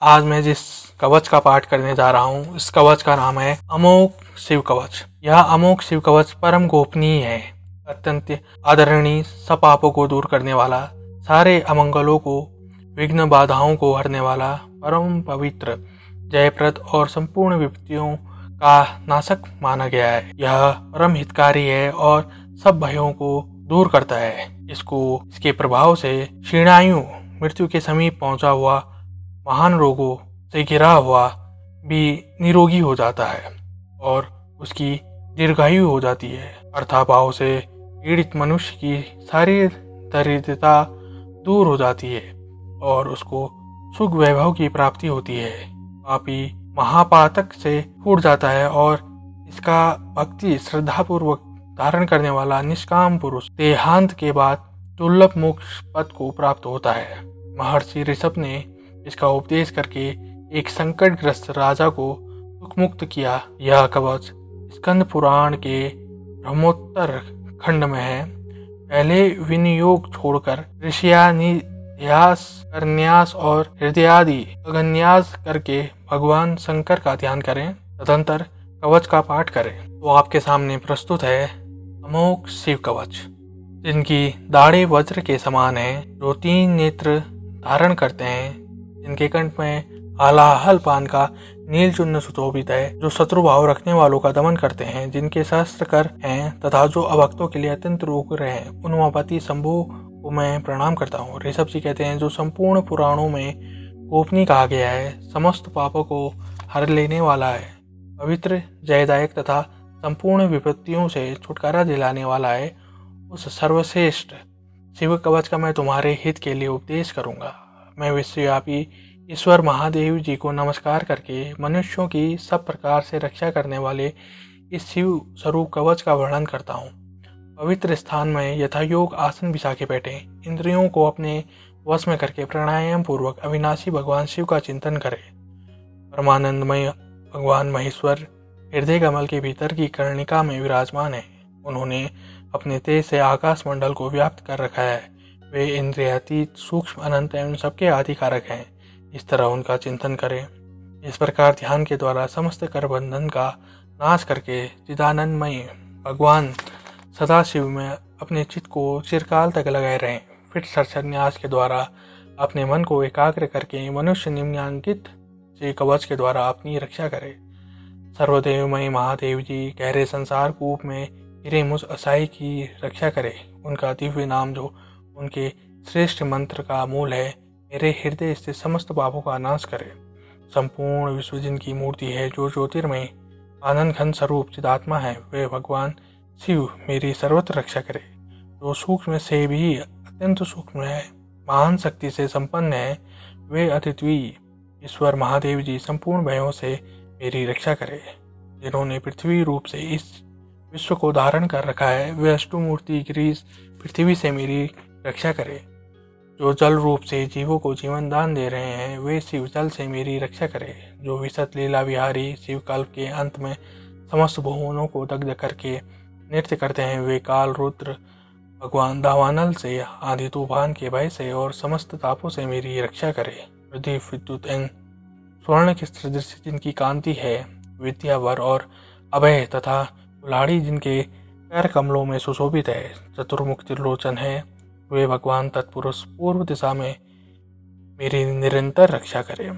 आज मैं जिस कवच का पाठ करने जा रहा हूँ, इस कवच का नाम है अमोघ शिव कवच। यह अमोघ शिव कवच परम गोपनीय है, अत्यंत आदरणीय, सब पापों को दूर करने वाला, सारे अमंगलों को, विघ्न बाधाओं को हरने वाला, परम पवित्र, जयप्रद और संपूर्ण विपत्तियों का नाशक माना गया है। यह परम हितकारी है और सब भयों को दूर करता है। इसके प्रभाव से क्षीणायु, मृत्यु के समीप पहुंचा हुआ, महान रोगों से घिरा हुआ भी निरोगी हो जाता है और उसकी दीर्घायु हो जाती है। अर्थाभाव से पीड़ित मनुष्य की सारी दरिद्रता दूर हो जाती है और उसको सुख वैभव की प्राप्ति होती है। पापी महापातक से छूट जाता है और इसका भक्ति श्रद्धापूर्वक धारण करने वाला निष्काम पुरुष देहांत के बाद दुर्लभ मोक्ष पद को प्राप्त होता है। महर्षि ऋषभ ने इसका उपदेश करके एक संकटग्रस्त राजा को दुख मुक्त किया। यह कवच स्कंद पुराण के ब्रह्मोत्तर खंड में है। पहले विनियोग छोड़कर ऋषियान्यास, करन्यास और हृदयादि अगन्यास करके भगवान शंकर का ध्यान करें, तदंतर कवच का पाठ करें। तो आपके सामने प्रस्तुत है अमोघ शिव कवच, जिनकी दाढ़ी वज्र के समान है, जो 3 नेत्र धारण करते हैं, जिनके कंठ में हलाहल पान का नील चूर्ण सुशोभित है, जो शत्रु भाव रखने वालों का दमन करते हैं, जिनके सहस्त्र कर हैं तथा जो अभक्तों के लिए अत्यंत उग्र हैं, उन उमापति शंभु को मैं प्रणाम करता हूँ। ऋषभ जी कहते हैं, जो संपूर्ण पुराणों में गोपनीय कहा गया है, समस्त पापों को हर लेने वाला है, पवित्र, जयदायक तथा संपूर्ण विपत्तियों से छुटकारा दिलाने वाला है, उस सर्वश्रेष्ठ शिव कवच का मैं तुम्हारे हित के लिए उपदेश करूंगा। मैं विश्वव्यापी ईश्वर महादेव जी को नमस्कार करके मनुष्यों की सब प्रकार से रक्षा करने वाले इस शिव स्वरूप कवच का वर्णन करता हूँ। पवित्र स्थान में यथायोग आसन बिछा के बैठे, इंद्रियों को अपने वश में करके प्राणायाम पूर्वक अविनाशी भगवान शिव का चिंतन करें। परमानंदमय भगवान महेश्वर हृदय कमल के भीतर की कर्णिका में विराजमान है। उन्होंने अपने तेज से आकाश मंडल को व्याप्त कर रखा है। वे इंद्रियातीत, सूक्ष्म, अनंत एवं सबके आधिकारक हैं। इस तरह उनका चिंतन करें। इस प्रकार ध्यान के द्वारा समस्त कर बंधन का नाश करके चिदानंदमय भगवान सदाशिव में अपने चित्त को चिरकाल तक लगाए रहें। फिर संन्यास के द्वारा अपने मन को एकाग्र करके मनुष्य निम्नांकित से कवच के द्वारा अपनी रक्षा करे। सर्वदेवमय महादेव जी गहरे संसार कूप में गिरे मुझ असाई की रक्षा करे। उनका दिव्य नाम, जो उनके श्रेष्ठ मंत्र का मूल है, मेरे हृदय स्थित समस्त पापों का नाश करे। संपूर्ण विश्व जिनकी मूर्ति है, जो ज्योतिर्मय आनंद घन स्वरूप चिदात्मा है, वे भगवान शिव मेरी सर्वत्र रक्षा करे। जो सूक्ष्म से भी अत्यंत सूक्ष्म है, महान शक्ति से संपन्न है, वे अद्वितीय ईश्वर महादेव जी संपूर्ण भयों से मेरी रक्षा करे। जिन्होंने पृथ्वी रूप से इस विश्व को धारण कर रखा है, वे अष्टमूर्ति गिरीश पृथ्वी से मेरी रक्षा करे। जो जल रूप से जीवों को जीवन दान दे रहे हैं, वे शिव जल से मेरी रक्षा करे। जो विशत लीला विहारी शिव कल्प के अंत में समस्त भुवनों को दग्ध करके नृत्य करते हैं, वे काल रुद्र भगवान दावानल से, आंधी तूफान के भय से और समस्त तापों से मेरी रक्षा करे। पृथ्वी, विद्युत एवं स्वर्ण के सदृश जिनकी कांति है, विद्या, वर और अभय तथा कुल्हाड़ी जिनके पैर कमलों में सुशोभित है, चतुर्मुख त्रिलोचन है, वे भगवान तत्पुरुष पूर्व दिशा में मेरी निरंतर रक्षा करें।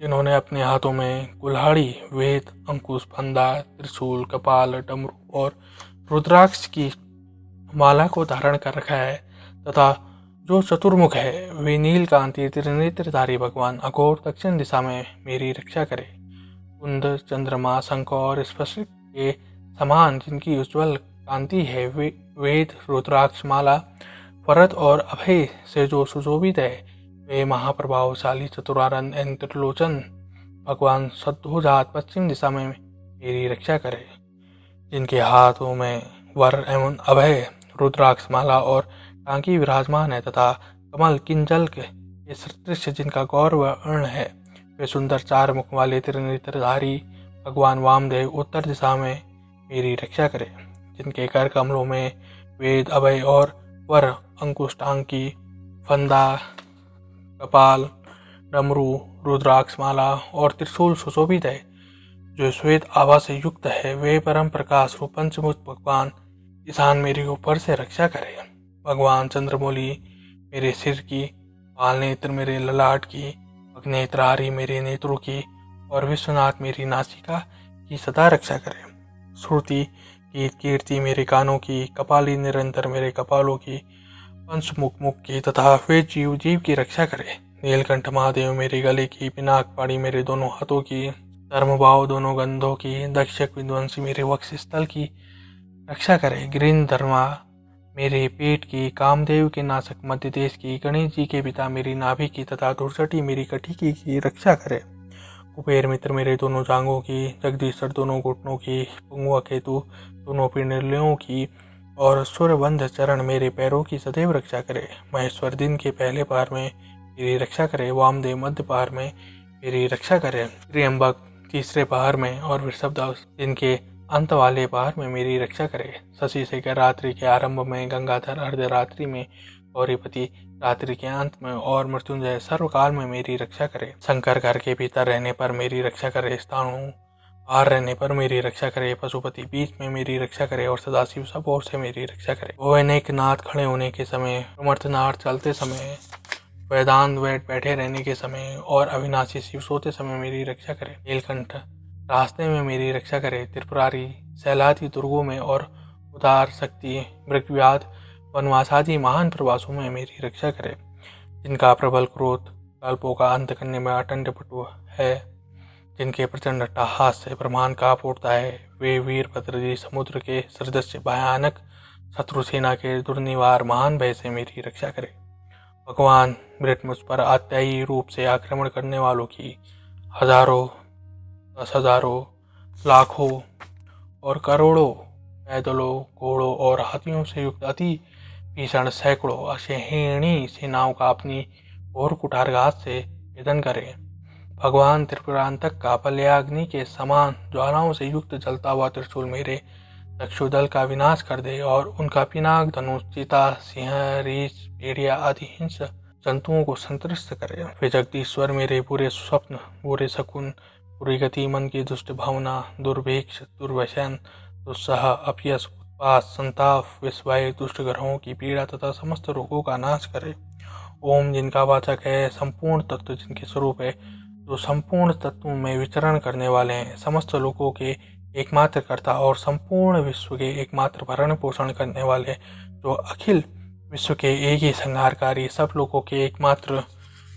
जिन्होंने अपने हाथों में कुल्हाड़ी, वेद, अंकुश, फंदा, त्रिशूल, कपाल, डमरू और रुद्राक्ष की माला को धारण कर रखा है तथा जो चतुर्मुख है, वे नीलकांति त्रिनेत्रधारी भगवान अघोर दक्षिण दिशा में मेरी रक्षा करे। कुंद, चंद्रमा, शंख और स्पर्श के समान जिनकी उज्ज्वल कांति है, वे वेद, रुद्राक्ष माला, वरद और अभय से जो सुशोभित है, वे महाप्रभावशाली चतुरानंद एवं त्रिलोचन भगवान सद्भुजात पश्चिम दिशा में मेरी रक्षा करे। जिनके हाथों में वर एवं अभय, रुद्राक्ष माला और टांकी विराजमान है तथा कमल किंजल के सदृश जिनका गौरवर्ण है, वे सुंदर 4 मुख वाले त्रिनेत्रधारी भगवान वामदेव उत्तर दिशा में मेरी रक्षा करे। जिनके कर कमलों में वेद, अभय और वर, अंकुश, टांकी, फंदा, कपाल, डमरू, रुद्राक्ष माला और त्रिशूल सुशोभित है, जो श्वेत आभा से युक्त है। वे परम प्रकाश रूप पंचमुख भगवान ईशान मेरी ऊपर से रक्षा करे। भगवान चंद्रमौली मेरे सिर की, पाल नेत्र मेरे ललाट की, अग्नेत्रारी मेरे नेत्रों की और विश्वनाथ मेरी नासिका की सदा रक्षा करे। श्रुति की कीर्ति मेरे कानों की, कपाली निरंतर मेरे कपालों की, पंचमुख मुख की तथा वे जीव जीव की रक्षा करे। नीलकंठ महादेव मेरे गले की, पिनाक पाड़ी मेरे दोनों हाथों की, धर्मभाव दोनों गंधों की, दक्षक विध्वंसी मेरे वक्ष स्थल की रक्षा करे। गिरिंधर्मा मेरे पेट की, कामदेव के नासक मध्य देश की, गणेश जी के पिता मेरी नाभि की तथा धुरचटी मेरी कटिकी की रक्षा करे। कुबेर मित्र मेरे दोनों जांघों की, जगदीश्वर दोनों घुटनों की, पुंगवा केतु दोनों पिंडलियों की और सूर्यबंध चरण मेरे पैरों की सदैव रक्षा करे। महेश्वर दिन के पहले पहर में मेरी रक्षा करे, वामदेव मध्य पहर में मेरी रक्षा करे, त्र्यंबक तीसरे पहर में और वृषभ दिन के अंत वाले पहर में मेरी रक्षा करे। शशि शेखर रात्रि के आरंभ में, गंगाधर अर्धरात्रि में, गौरीपति रात्रि के अंत में और मृत्युंजय सर्वकाल में मेरी रक्षा करे। शंकर घर के भीतर रहने पर मेरी रक्षा करे, स्थाणु बाहर रहने पर मेरी रक्षा करे, पशुपति बीच में मेरी रक्षा करे और सदाशिव सब ओर से मेरी रक्षा करे। वो अनेक नाथ खड़े होने के समय, समर्थनाथ चलते समय, वेदांत बैठे रहने के समय और अविनाशी शिव सोते समय मेरी रक्षा करे। नीलकंठ रास्ते में मेरी रक्षा करे, त्रिपुरारी सैलाती दुर्गों में और उदार शक्ति मृगव्याध वनवासादि महान प्रवासों में मेरी रक्षा करे। जिनका प्रबल क्रोध कल्पों का अंत करने में अटंड पटु है, जिनके प्रचंड अट्टहास से ब्रह्मांड कांप उठता है, वे वीरभद्र जी समुद्र के सदृश भयानक शत्रु सेना के दुर्निवार महान भय से मेरी रक्षा करे। भगवान मृत मुझ पर अत्यायी रूप से आक्रमण करने वालों की हजारों, 10,000, लाखों और करोड़ों पैदलों, घोड़ों और हाथियों से युक्त अति भीषण सैकड़ों अशेहिणी सेनाओं का अपनी घोर कुठारघात से भेदन करे। भगवान त्रिपुरांतक का प्रलयाग्नि के समान ज्वालाओं से युक्त जलता हुआ त्रिशूल मेरे दक्षुदल का विनाश कर दे और उनका पिनाक धनुष चीता, सिंह, रीछ, भेड़िया आदि हिंस जंतुओं को संतुष्ट करे। वे जगदीश्वर मेरे बुरे स्वप्न, बुरे शकुन, बुरी गति, मन की दुष्ट भावना, दुर्भिक्ष, दुर्व्यसन, दुस्साह, अपयश, उत्पात, संताप, विस्वाय, दुष्ट ग्रहों की पीड़ा तथा समस्त रोगों का नाश करे। ओम जिनका वाचक है, संपूर्ण तत्व जिनके स्वरूप है, जो संपूर्ण तत्वों में विचरण करने वाले हैं, समस्त लोगों के एकमात्र कर्ता और संपूर्ण विश्व के एकमात्र भरण पोषण करने वाले, जो अखिल विश्व के एक ही संहारकारी, सब लोगों के एकमात्र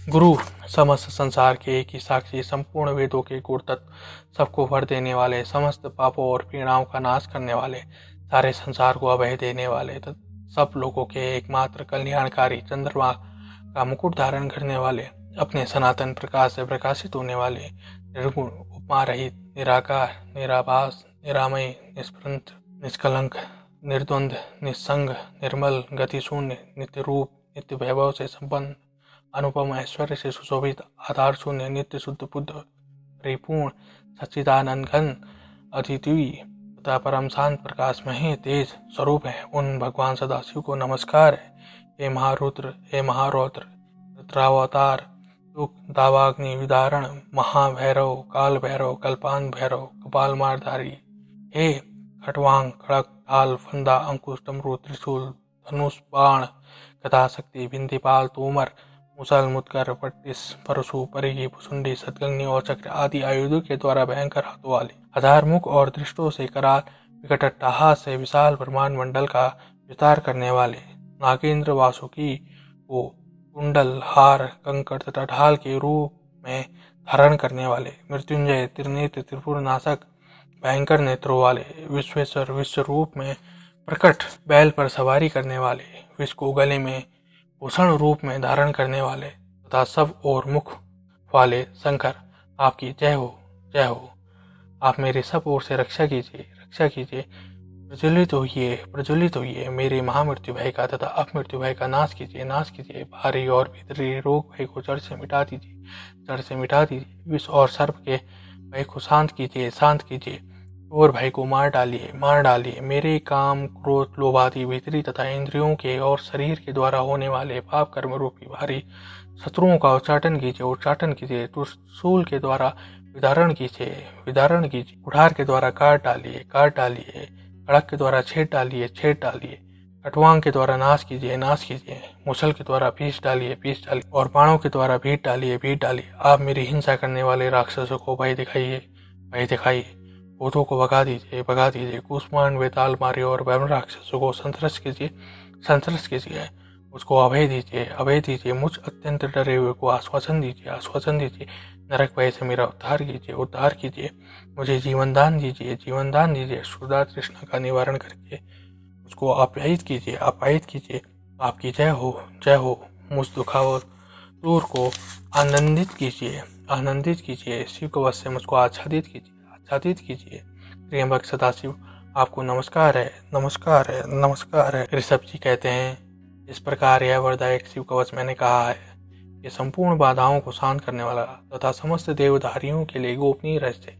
गुरु, समस्त संसार के एक ही साक्षी, संपूर्ण वेदों के गुण तत्व, सबको वर देने वाले, समस्त पापों और पीड़ाओं का नाश करने वाले, सारे संसार को अभय देने वाले, सब लोगों के एकमात्र कल्याणकारी, चंद्रमा का मुकुट धारण करने वाले, अपने सनातन प्रकाश से प्रकाशित होने वाले, निर्गुण, उपमा रहित, निराकार, निराभास, निरामय, निष्प्रंत, निष्कलंक, निर्द्वंद, निस्संग, निर्मल, गति शून्य, नित्य रूप, नित्य वैभव से संपन्न, अनुपम ऐश्वर्य से सुशोभित, आधार शून्य, नित्य शुद्ध बुद्ध, परिपूर्ण, सच्चिदानंद घन, अद्वितीय तथा परम शांत प्रकाश में ही तेज स्वरूप है, उन भगवान सदाशिव को नमस्कार है। हे महारुद्र, हे महारौद्र, रुद्रावतार, दुख दावाग्नि विदारण, महाभैरव, काल भैरव, कल्पान भैरव, कपाल मारधारी, हे खटवांग, खड़क, ढाल, फंदा, अंकुश, डमरू, त्रिशूल, धनुष, बाण, गदा शक्ति, बिंदीपाल, तोमर, मुसल, मुदगर, पट्टिस, परशु, परिघी, भुसुंडी, सतगंगनी और चक्र आदि आयुधों के द्वारा भयंकर हाथों वाले, हजार मुख और दृष्टों से कराल, विकट अट्टहास से विशाल ब्रह्मांड मंडल का विस्तार करने वाले, नागेंद्र वासुकी को कुंडल, हार, कंकड़ तथा ढाल के रूप में धारण करने वाले, मृत्युंजय, त्रिनेत्र, त्रिपुर नाशक, भयंकर नेत्रों वाले, विश्वेश्वर, विश्व रूप में प्रकट, बैल पर सवारी करने वाले, विश्व को गले में भूषण रूप में धारण करने वाले तथा सब और मुख वाले शंकर, आपकी जय हो, जय हो। आप मेरी सब ओर से रक्षा कीजिए, रक्षा कीजिए। प्रज्वलित होइए, मेरे महामृत्यु भय का तथा अपमृत्यु भय का नाश कीजिए, नाश कीजिए। बाहरी और भीतरी रोग भय को जड़ से मिटा दीजिए, जड़ से मिटा दीजिए। विष और सर्प के भय को शांत कीजिए, शांत कीजिए। और भय को मार डालिए, मार डालिए। मेरे काम, क्रोध, लोभ आदि भीतरी तथा इंद्रियों के और शरीर के द्वारा होने वाले पाप कर्म रूपी भारी शत्रुओं का उच्चाटन कीजिए, त्रिशूल के द्वारा विदारण कीजिए, कुठार के द्वारा काट डालिए, खड़ग के द्वारा छेद डालिए, खटवांग के द्वारा नाश कीजिए, मुसल के द्वारा पीस डालिए, और बाणों के द्वारा भीट डालिए। आप मेरी हिंसा करने वाले राक्षसों को भय दिखाइए, भूतों को भगा दीजिए, कुष्मांड, वेताल मारे और वैम राक्षसों को संतरस कीजिए, उसको अभय दीजिए, मुझ अत्यंत डरे हुए को आश्वासन दीजिए, नरक भय से मेरा उद्धार कीजिए, मुझे जीवन दान दीजिए, क्षुधा तृष्णा का निवारण करके उसको आप्यायित कीजिए। आपकी जय हो, मुझ दुखावत दूर को आनंदित कीजिए, शिव कवच से मुझको आच्छादित कीजिए। त्र्यंबक सदाशिव, आपको नमस्कार है। ऋषभ जी कहते हैं, इस प्रकार यह वरदायक शिव कवच मैंने कहा है, ये संपूर्ण बाधाओं को शांत करने वाला तथा समस्त देवधारियों के लिए गोपनीय रहस्य।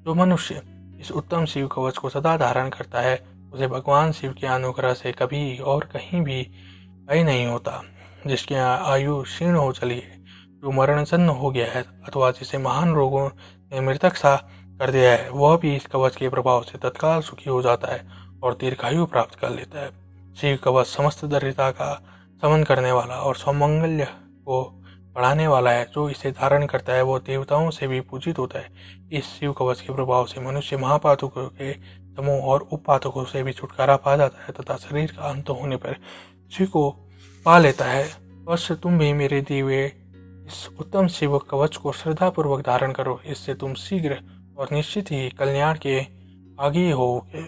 जो मनुष्य इस उत्तम शिव कवच को सदा धारण करता है, उसे भगवान शिव के अनुग्रह से कभी और कहीं भी भय नहीं होता। जिसकी आयु क्षीण हो चली है, जो मरणजन्य हो गया है, अथवा जिसे महान रोगों ने मृतक सा कर दिया है, वह भी इस कवच के प्रभाव से तत्काल सुखी हो जाता है और दीर्घायु प्राप्त कर लेता है। शिव कवच समस्त दरिद्रता का शमन करने वाला और सौमंगल्य को बढ़ाने वाला है। जो इसे धारण करता है, वो देवताओं से भी पूजित होता है। इस शिव कवच के प्रभाव से मनुष्य महापातकों के समूह और उपपातकों से भी छुटकारा पा जाता है तथा शरीर का अंत होने पर शिव को पा लेता है। बस तुम भी मेरे दिए हुए इस उत्तम शिव कवच को श्रद्धापूर्वक धारण करो, इससे तुम शीघ्र और निश्चित ही कल्याण के भागी होगे।